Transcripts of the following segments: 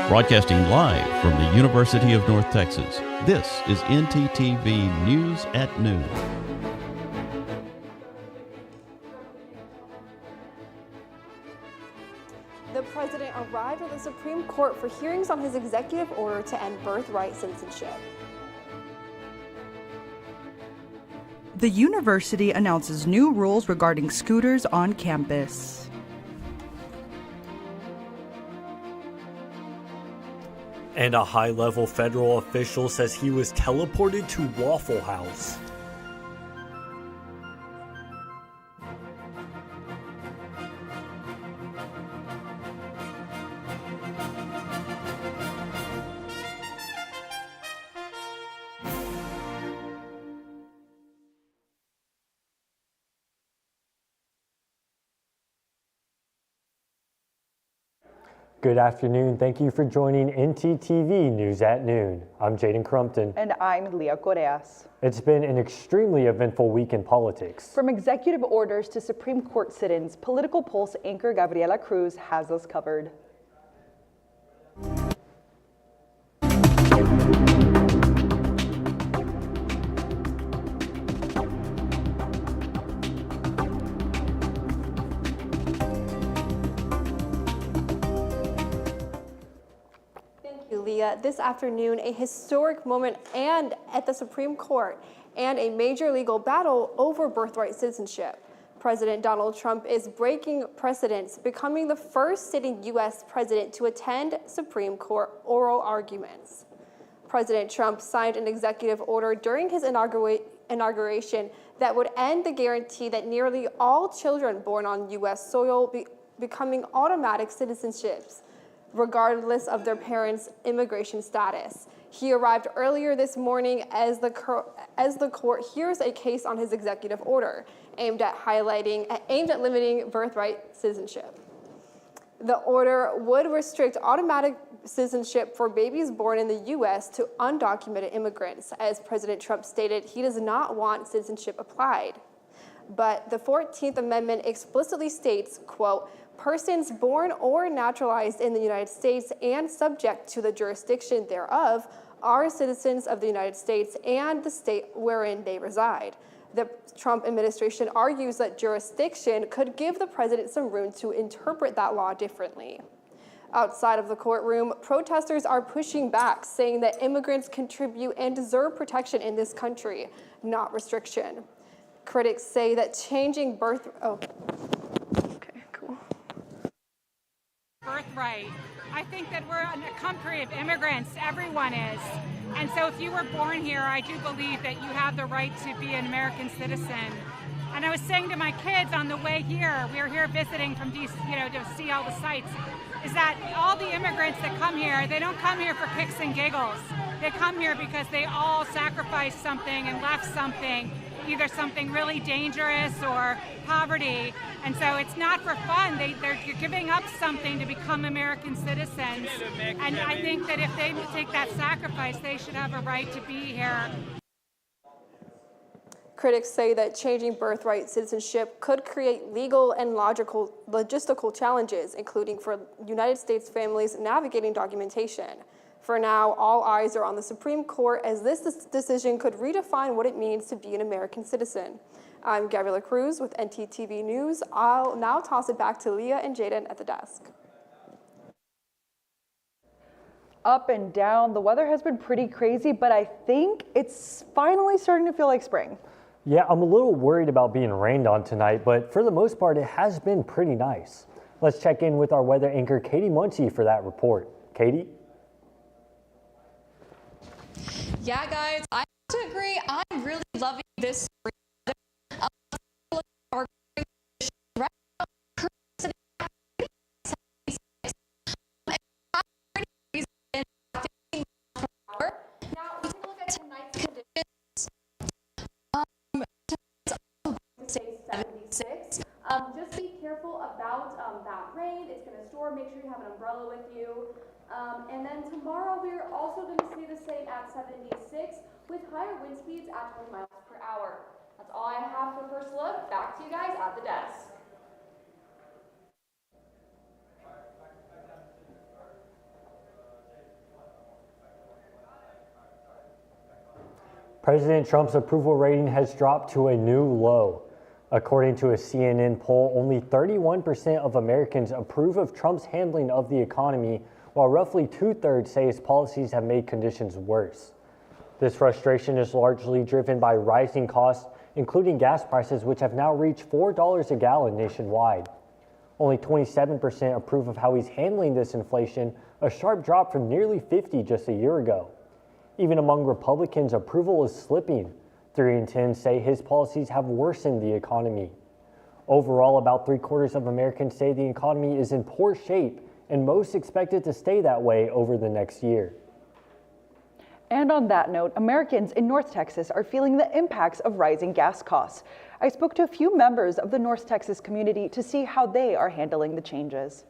Broadcasting live from the University of North Texas, this is NTTV News at Noon. The president arrived at the Supreme Court for hearings on his executive order to end birthright citizenship. The university announces new rules regarding scooters on campus. And a high-level federal official says he was teleported to Waffle House. Good afternoon. Thank you for joining NTTV News at Noon. I'm Jaden Crumpton. And I'm Leah Correas. It's been an extremely eventful week in politics. From executive orders to Supreme Court sit-ins, Political Pulse anchor Gabriela Cruz has us covered. This afternoon, a historic moment and at the Supreme Court and a major legal battle over birthright citizenship. President Donald Trump is breaking precedents, becoming the first sitting U.S. president to attend Supreme Court oral arguments. President Trump signed an executive order during his inauguration that would end the guarantee that nearly all children born on U.S. soil becoming automatic citizenships, regardless of their parents' immigration status. He arrived earlier this morning as the court hears a case on his executive order aimed at limiting birthright citizenship. The order would restrict automatic citizenship for babies born in the U.S. to undocumented immigrants. As President Trump stated, he does not want citizenship applied. But the 14th Amendment explicitly states, quote, persons born or naturalized in the United States and subject to the jurisdiction thereof are citizens of the United States and the state wherein they reside. The Trump administration argues that jurisdiction could give the president some room to interpret that law differently. Outside of the courtroom, protesters are pushing back, saying that immigrants contribute and deserve protection in this country, not restriction. Critics say that changing birthright. I think that we're a country of immigrants. Everyone is. And so if you were born here, I do believe that you have the right to be an American citizen. And I was saying to my kids on the way here, we were here visiting from DC, to see all the sites, is that all the immigrants that come here, they don't come here for kicks and giggles. They come here because they all sacrificed something and left something, either something really dangerous or poverty. And so it's not for fun. You're giving up something to become American citizens. And I think that if they take that sacrifice, they should have a right to be here. Critics say that changing birthright citizenship could create legal and logistical challenges, including for United States families navigating documentation. For now, all eyes are on the Supreme Court as this decision could redefine what it means to be an American citizen. I'm Gabriela Cruz with NTTV News. I'll now toss it back to Leah and Jaden at the desk. Up and down, the weather has been pretty crazy, but I think it's finally starting to feel like spring. Yeah, I'm a little worried about being rained on tonight, but for the most part, it has been pretty nice. Let's check in with our weather anchor, Katie Muncie, for that report. Katie? Yeah, guys, I have to agree. I'm really loving this spring weather. Our right now, now we take a look at tonight's conditions. Say 76. Just be careful about that rain. It's going to storm. Make sure you have an umbrella with you. And then tomorrow we're also going to see the same at 76 with higher wind speeds at 20 miles per hour. That's all I have for first look. Back to you guys at the desk. President Trump's approval rating has dropped to a new low. According to a CNN poll, only 31% of Americans approve of Trump's handling of the economy, while roughly 2/3 say his policies have made conditions worse. This frustration is largely driven by rising costs, including gas prices, which have now reached $4 a gallon nationwide. Only 27% approve of how he's handling this inflation, a sharp drop from nearly 50% just a year ago. Even among Republicans, approval is slipping. 3 in 10 say his policies have worsened the economy. Overall, about 3/4 of Americans say the economy is in poor shape, and most expect it to stay that way over the next year. And on that note, Americans in North Texas are feeling the impacts of rising gas costs. I spoke to a few members of the North Texas community to see how they are handling the changes.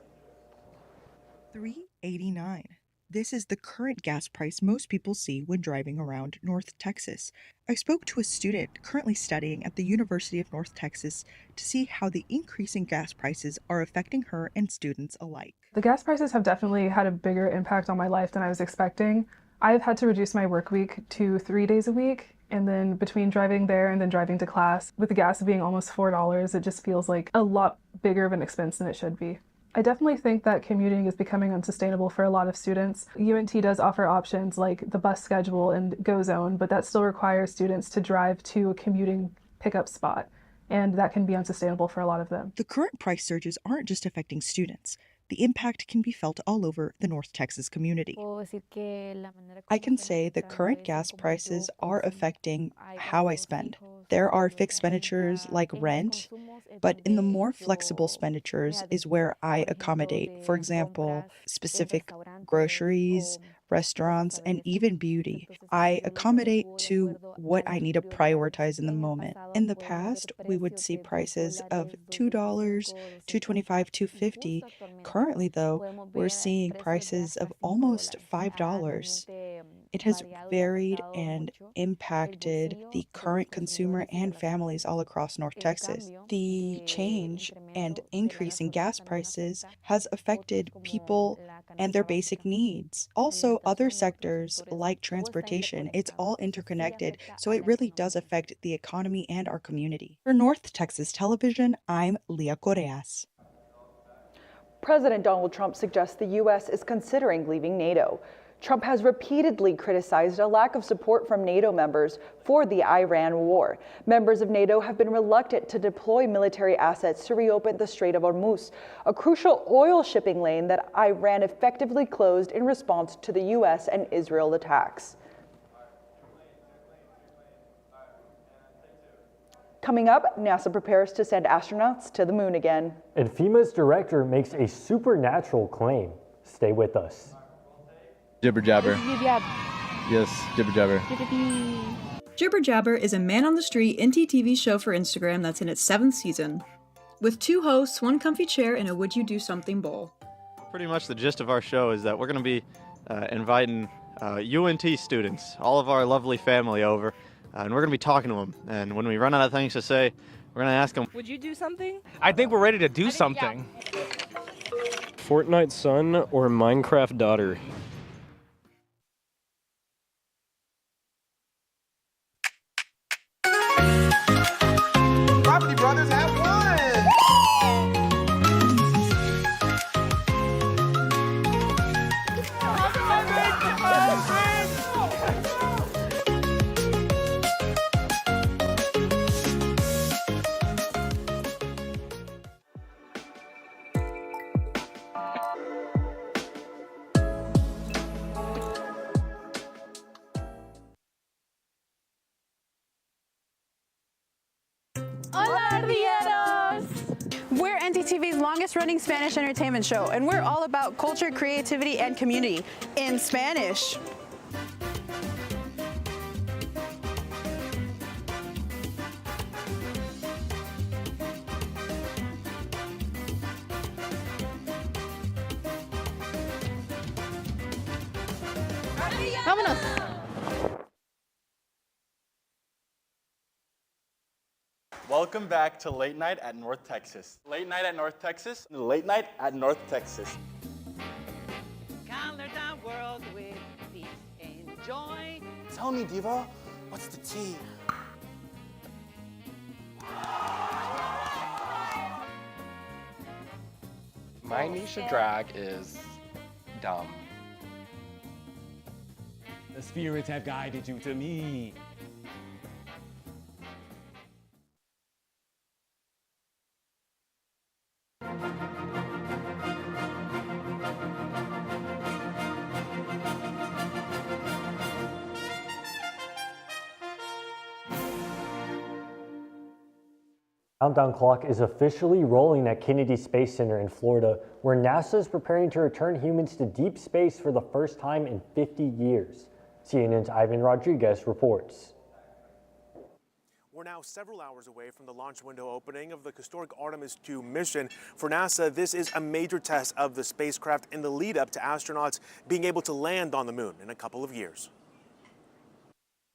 $3.89. This is the current gas price most people see when driving around North Texas. I spoke to a student currently studying at the University of North Texas to see how the increasing gas prices are affecting her and students alike. The gas prices have definitely had a bigger impact on my life than I was expecting. I've had to reduce my work week to 3 days a week, and then between driving there and then driving to class, with the gas being almost $4, it just feels like a lot bigger of an expense than it should be. I definitely think that commuting is becoming unsustainable for a lot of students. UNT does offer options like the bus schedule and GoZone, but that still requires students to drive to a commuting pickup spot, and that can be unsustainable for a lot of them. The current price surges aren't just affecting students. The impact can be felt all over the North Texas community. I can say the current gas prices are affecting how I spend. There are fixed expenditures like rent, but in the more flexible expenditures is where I accommodate, for example, specific groceries, restaurants, and even beauty. I accommodate to what I need to prioritize in the moment. In the past, we would see prices of $2, $2.25, $2.50. Currently, though, we're seeing prices of almost $5. It has varied and impacted the current consumer and families all across North Texas. The change and increase in gas prices has affected people and their basic needs. Also, other sectors like transportation, it's all interconnected, so it really does affect the economy and our community. For North Texas Television, I'm Leah Correas. President Donald Trump suggests the U.S. is considering leaving NATO. Trump has repeatedly criticized a lack of support from NATO members for the Iran war. Members of NATO have been reluctant to deploy military assets to reopen the Strait of Hormuz, a crucial oil shipping lane that Iran effectively closed in response to the U.S. and Israel attacks. Coming up, NASA prepares to send astronauts to the moon again. And FEMA's director makes a supernatural claim. Stay with us. Jibber jabber. Yes, jibber jabber. Jibber Jabber is a man-on-the-street NTTV show for Instagram that's in its 7th season. With 2 hosts, 1 comfy chair, and a Would You Do Something bowl. Pretty much the gist of our show is that we're going to be inviting UNT students, all of our lovely family over, and we're going to be talking to them. And when we run out of things to say, we're going to ask them, would you do something? I think we're ready to do something. Yeah. Fortnite son or Minecraft daughter? Property Brothers have won! We're NTTV's longest running Spanish entertainment show, and we're all about culture, creativity, and community in Spanish. Vámonos. Welcome back to Late Night at North Texas. Late Night at North Texas. Late Night at North Texas. Color the world with peace and joy. Tell me, Diva, What's the T? My Nisha drag is dumb. The spirits have guided you to me. Countdown clock is officially rolling at Kennedy Space Center in Florida, where NASA is preparing to return humans to deep space for the first time in 50 years. CNN's Ivan Rodriguez reports. We're now several hours away from the launch window opening of the historic Artemis II mission. For NASA, this is a major test of the spacecraft in the lead up to astronauts being able to land on the moon in a couple of years.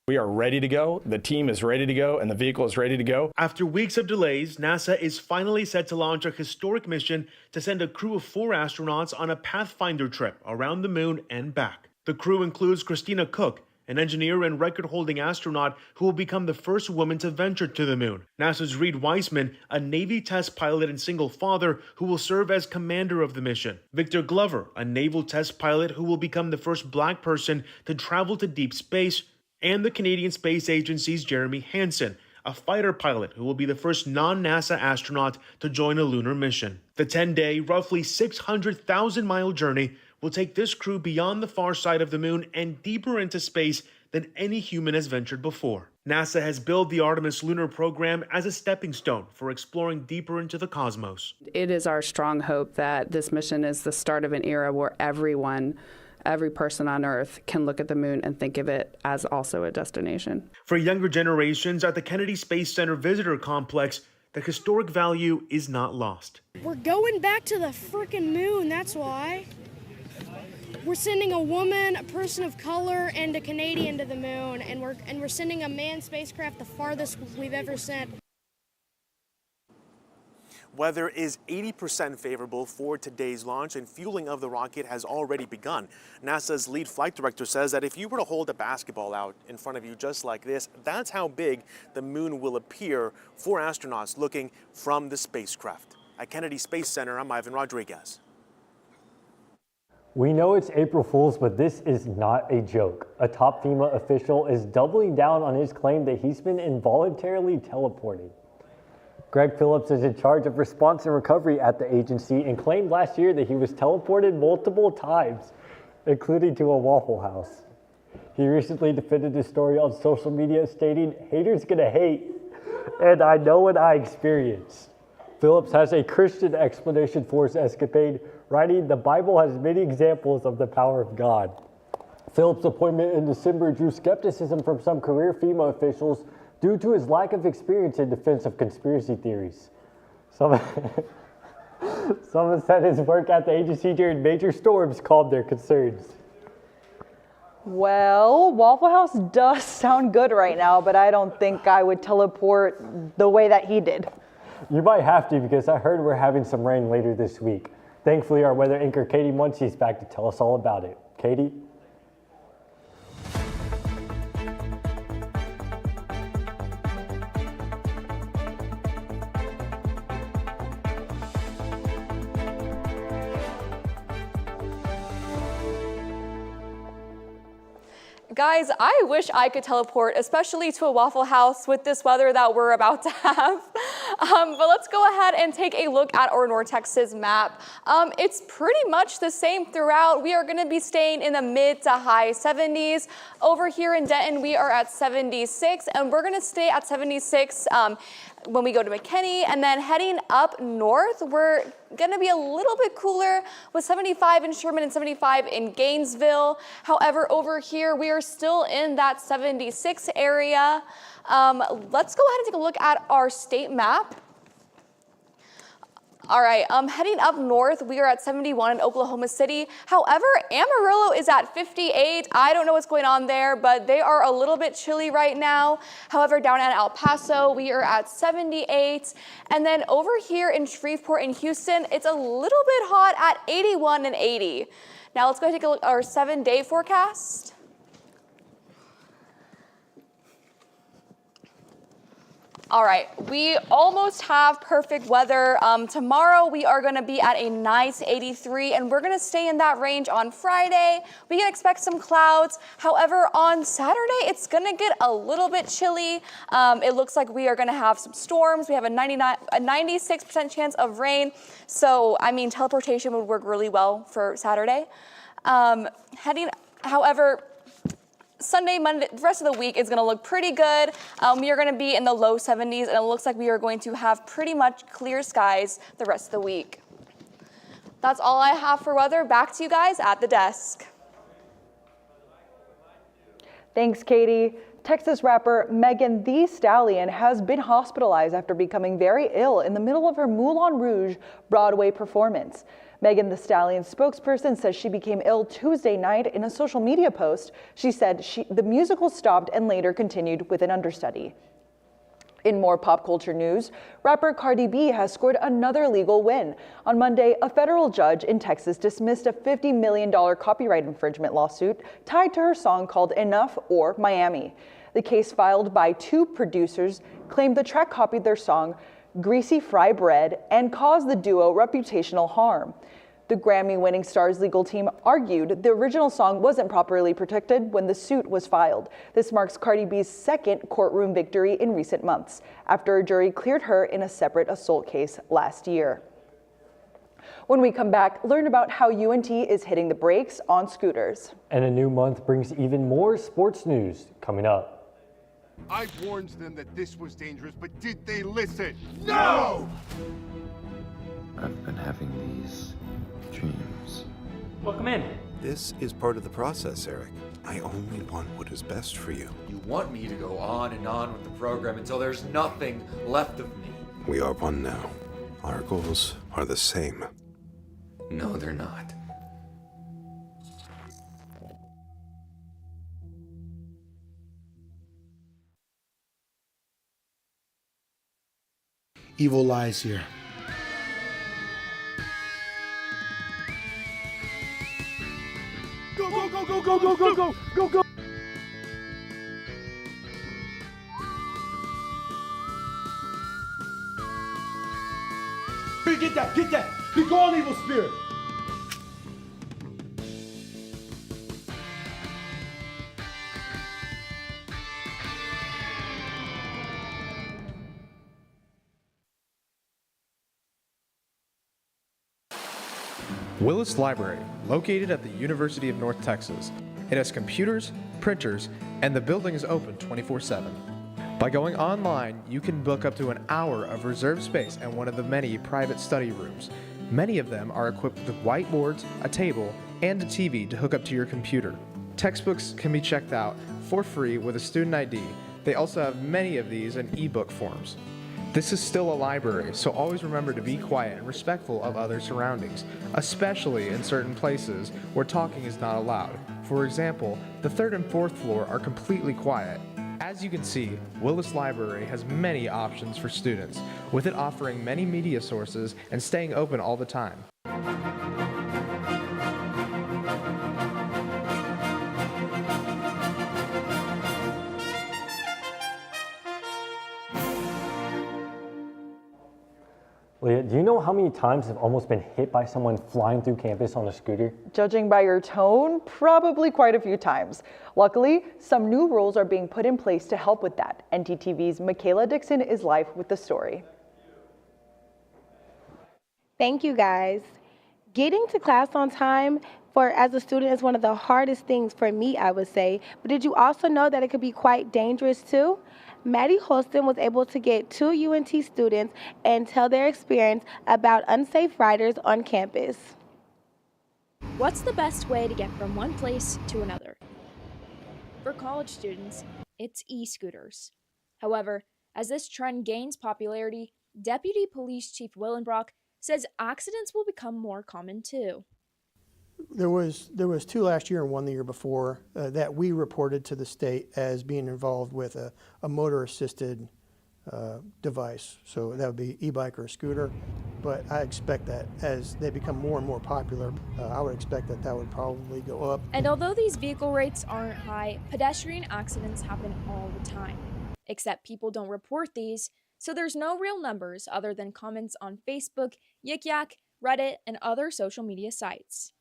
We are ready to go, the team is ready to go, and the vehicle is ready to go. After weeks of delays, NASA is finally set to launch a historic mission to send a crew of 4 astronauts on a Pathfinder trip around the moon and back. The crew includes Christina Koch, an engineer and record-holding astronaut who will become the first woman to venture to the moon. NASA's Reed Wiseman, a Navy test pilot and single father who will serve as commander of the mission. Victor Glover, a naval test pilot who will become the first black person to travel to deep space. And the Canadian Space Agency's Jeremy Hansen, a fighter pilot who will be the first non-NASA astronaut to join a lunar mission. The 10-day, roughly 600,000-mile journey will take this crew beyond the far side of the moon and deeper into space than any human has ventured before. NASA has billed the Artemis lunar program as a stepping stone for exploring deeper into the cosmos. It is our strong hope that this mission is the start of an era where every person on Earth can look at the moon and think of it as also a destination. For younger generations at the Kennedy Space Center Visitor Complex, the historic value is not lost. We're going back to the frickin' moon, that's why. We're sending a woman, a person of color, and a Canadian to the moon, and we're sending a manned spacecraft, the farthest we've ever sent. Weather is 80% favorable for today's launch, and fueling of the rocket has already begun. NASA's lead flight director says that if you were to hold a basketball out in front of you just like this, that's how big the moon will appear for astronauts looking from the spacecraft. At Kennedy Space Center, I'm Ivan Rodriguez. We know it's April Fool's, but this is not a joke. A top FEMA official is doubling down on his claim that he's been involuntarily teleporting. Greg Phillips is in charge of response and recovery at the agency and claimed last year that he was teleported multiple times, including to a Waffle House. He recently defended his story on social media, stating, "Haters gonna hate, and I know what I experienced." Phillips has a Christian explanation for his escapade, writing, "The Bible has many examples of the power of God." Phillips' appointment in December drew skepticism from some career FEMA officials due to his lack of experience in defense of conspiracy theories. Some said his work at the agency during major storms calmed their concerns. Well, Waffle House does sound good right now, but I don't think I would teleport the way that he did. You might have to, because I heard we're having some rain later this week. Thankfully, our weather anchor Katie Muncie is back to tell us all about it. Katie? Guys, I wish I could teleport, especially to a Waffle House with this weather that we're about to have. But let's go ahead and take a look at our North Texas map. It's pretty much the same throughout. We are going to be staying in the mid to high 70s. Over here in Denton, we are at 76, and we're going to stay at 76 when we go to McKinney, and then heading up north, we're gonna be a little bit cooler with 75 in Sherman and 75 in Gainesville. However, over here, we are still in that 76 area. Let's go ahead and take a look at our state map. All right, heading up north, we are at 71 in Oklahoma City. However, Amarillo is at 58. I don't know what's going on there, but they are a little bit chilly right now. However, down at El Paso, we are at 78. And then over here in Shreveport and Houston, it's a little bit hot at 81 and 80. Now let's go take a look at our 7-day forecast. All right, we almost have perfect weather. Tomorrow we are gonna be at a nice 83 and we're gonna stay in that range on Friday. We can expect some clouds. However, on Saturday, it's gonna get a little bit chilly. It looks like we are gonna have some storms. We have a 96% chance of rain. So, I mean, teleportation would work really well for Saturday. However, Sunday, Monday, the rest of the week is going to look pretty good. We are going to be in the low 70s, and it looks like we are going to have pretty much clear skies the rest of the week. That's all I have for weather. Back to you guys at the desk. Thanks, Katie. Texas rapper Megan Thee Stallion has been hospitalized after becoming very ill in the middle of her Moulin Rouge Broadway performance. Megan Thee Stallion's spokesperson says she became ill Tuesday night. In a social media post, she said the musical stopped and later continued with an understudy. In more pop culture news, rapper Cardi B has scored another legal win. On Monday, a federal judge in Texas dismissed a $50 million copyright infringement lawsuit tied to her song called Enough or Miami. The case filed by two producers claimed the track copied their song Greasy Fry Bread and caused the duo reputational harm. The Grammy-winning Stars legal team argued the original song wasn't properly protected when the suit was filed. This marks Cardi B's second courtroom victory in recent months, after a jury cleared her in a separate assault case last year. When we come back, learn about how UNT is hitting the brakes on scooters. And a new month brings even more sports news coming up. I warned them that this was dangerous, but did they listen? No! I've been having these dreams. Welcome in. This is part of the process, Eric. I only want what is best for you. You want me to go on and on with the program until there's nothing left of me. We are one now. Our goals are the same. No, they're not. Evil lies here. Go, go, go, go, go, go, go, go, go, go! Get that, get that! Be gone, evil spirit! Willis Library, located at the University of North Texas. It has computers, printers, and the building is open 24/7. By going online, you can book up to an hour of reserved space in one of the many private study rooms. Many of them are equipped with whiteboards, a table, and a TV to hook up to your computer. Textbooks can be checked out for free with a student ID. They also have many of these in ebook forms. This is still a library, so always remember to be quiet and respectful of other surroundings, especially in certain places where talking is not allowed. For example, the 3rd and 4th floor are completely quiet. As you can see, Willis Library has many options for students, with it offering many media sources and staying open all the time. Leah, do you know how many times I've almost been hit by someone flying through campus on a scooter? Judging by your tone, probably quite a few times. Luckily, some new rules are being put in place to help with that. NTTV's Michaela Dixon is live with the story. Thank you, guys. Getting to class on time as a student is one of the hardest things for me, I would say. But did you also know that it could be quite dangerous too? Maddie Holston was able to get 2 UNT students and tell their experience about unsafe riders on campus. What's the best way to get from one place to another? For college students, it's e-scooters. However, as this trend gains popularity, Deputy Police Chief Willenbrock says accidents will become more common too. There was 2 last year and 1 the year before that we reported to the state as being involved with a motor-assisted device. So that would be e-bike or a scooter. But I expect that as they become more and more popular, I would expect that would probably go up. And although these vehicle rates aren't high, pedestrian accidents happen all the time. Except people don't report these so there's no real numbers other than comments on Facebook, Yik Yak, Reddit, and other social media sites.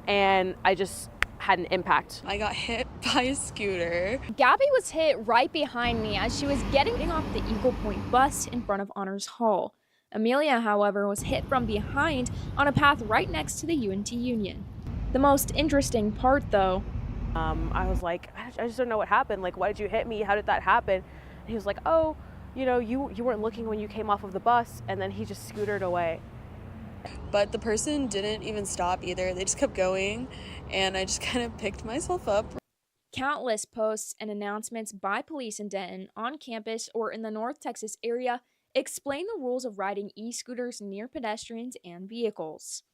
And I just had an impact. I got hit by a scooter. Gabby was hit right behind me as she was getting off the Eagle Point bus in front of Honors Hall. Amelia, however, was hit from behind on a path right next to the UNT Union. The most interesting part, though, I was like, I just don't know what happened. Like, why did you hit me? How did that happen? And he was like, oh, you know, you weren't looking when you came off of the bus, and then he just scootered away. But the person didn't even stop either. They just kept going, and I just kind of picked myself up. Countless posts and announcements by police in Denton, on campus, or in the North Texas area explain the rules of riding e-scooters near pedestrians and vehicles.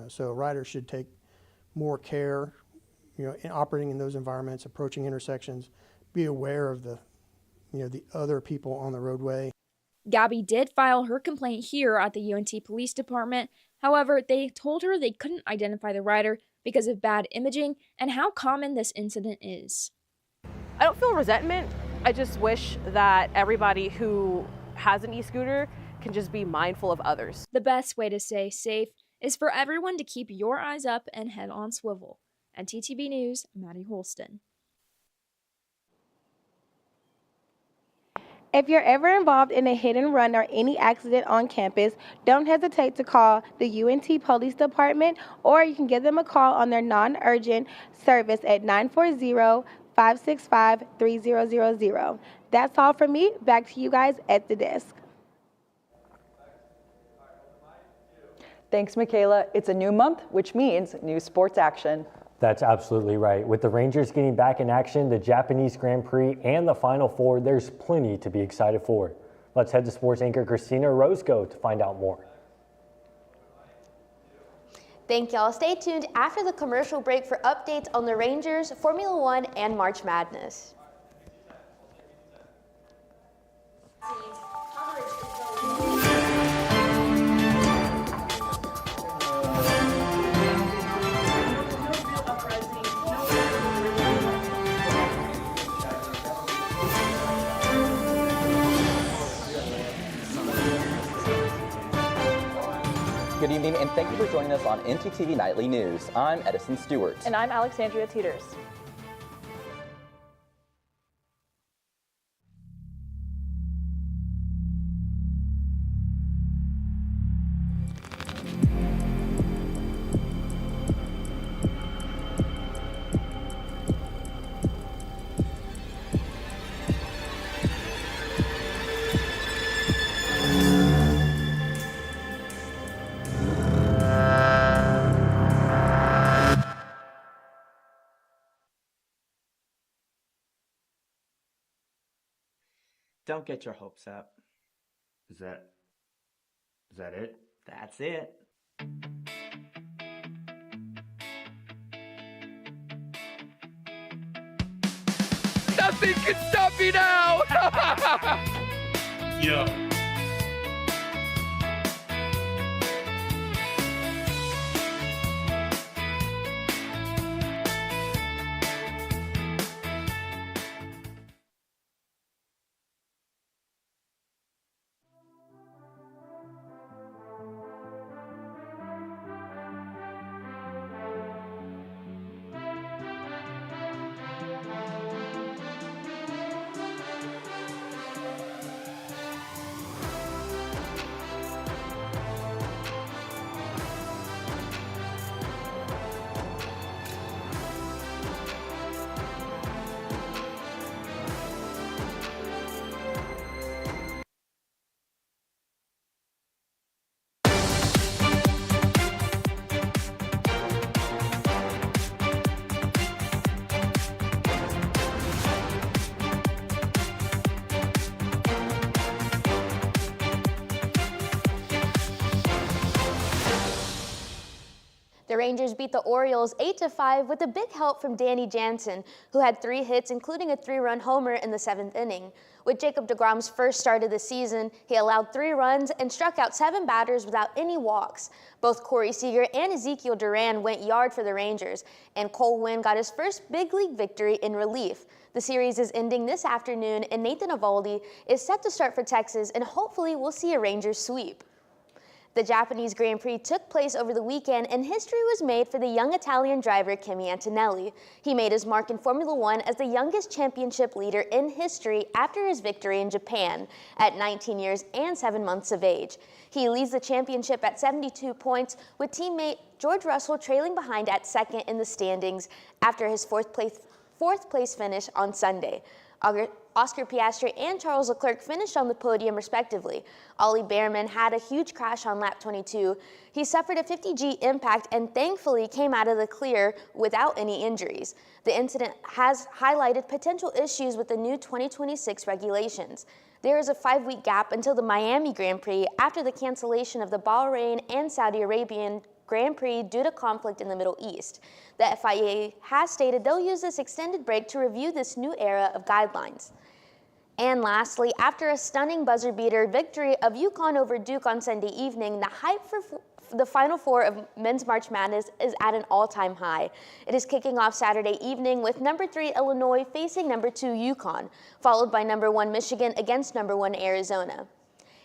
So riders should take more care, in operating in those environments, approaching intersections, be aware of the other people on the roadway. Gabby did file her complaint here at the UNT Police Department. However, they told her they couldn't identify the rider because of bad imaging and how common this incident is. I don't feel resentment. I just wish that everybody who has an e-scooter can just be mindful of others. The best way to stay safe is for everyone to keep your eyes up and head on swivel. NTTV News, Maddie Holston. If you're ever involved in a hit and run or any accident on campus, don't hesitate to call the UNT Police Department, or you can give them a call on their non-urgent service at 940-565-3000. That's all from me. Back to you guys at the desk. Thanks, Michaela. It's a new month, which means new sports action. That's absolutely right. With the Rangers getting back in action, the Japanese Grand Prix, and the Final Four, there's plenty to be excited for. Let's head to sports anchor Christina Roscoe to find out more. Thank y'all. Stay tuned after the commercial break for updates on the Rangers, Formula One, and March Madness. Good evening, and thank you for joining us on NTTV Nightly News. I'm Edison Stewart. And I'm Alexandria Teeters. Don't get your hopes up. Is that it? That's it. Nothing can stop me now! Yeah. The Rangers beat the Orioles 8-5 with a big help from Danny Jansen, who had 3 hits, including a 3-run homer in the 7th inning. With Jacob deGrom's first start of the season, he allowed 3 runs and struck out 7 batters without any walks. Both Corey Seager and Ezekiel Duran went yard for the Rangers, and Cole Winn got his first big league victory in relief. The series is ending this afternoon, and Nathan Eovaldi is set to start for Texas, and hopefully we'll see a Rangers sweep. The Japanese Grand Prix took place over the weekend, and history was made for the young Italian driver Kimi Antonelli. He made his mark in Formula One as the youngest championship leader in history after his victory in Japan at 19 years and 7 months of age. He leads the championship at 72 points, with teammate George Russell trailing behind at second in the standings after his fourth place finish on Sunday. Oscar Piastri and Charles Leclerc finished on the podium respectively. Ollie Behrman had a huge crash on lap 22. He suffered a 50G impact and thankfully came out of the clear without any injuries. The incident has highlighted potential issues with the new 2026 regulations. There is a 5-week gap until the Miami Grand Prix after the cancellation of the Bahrain and Saudi Arabian Grand Prix due to conflict in the Middle East. The FIA has stated they'll use this extended break to review this new era of guidelines. And lastly, after a stunning buzzer beater victory of UConn over Duke on Sunday evening, the hype for the Final Four of Men's March Madness is at an all-time high. It is kicking off Saturday evening with number 3 Illinois facing number 2 UConn, followed by number 1 Michigan against number 1 Arizona.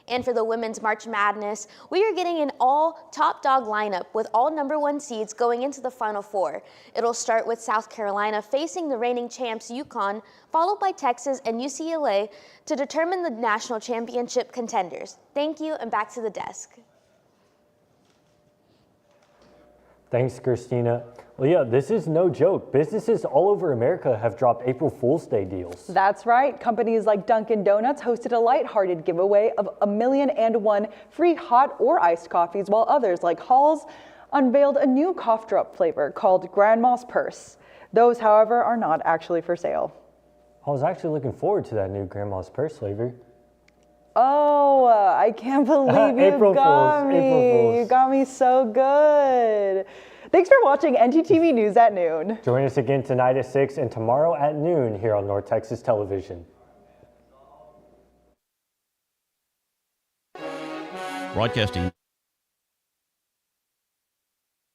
And for the Women's March Madness, we are getting an all top dog lineup with all number 1 seeds going into the Final Four. It'll start with South Carolina facing the reigning champs UConn, followed by Texas and UCLA to determine the national championship contenders. Thank you, and back to the desk. Thanks, Christina. Well, yeah, this is no joke. Businesses all over America have dropped April Fool's Day deals. That's right. Companies like Dunkin' Donuts hosted a lighthearted giveaway of 1,000,001 free hot or iced coffees, while others like Halls unveiled a new cough drop flavor called Grandma's Purse. Those, however, are not actually for sale. I was actually looking forward to that new Grandma's Purse flavor. Oh, I can't believe you got me. You got me so good. Thanks for watching NTTV News at noon. Join us again tonight at 6 and tomorrow at noon here on North Texas Television. Broadcasting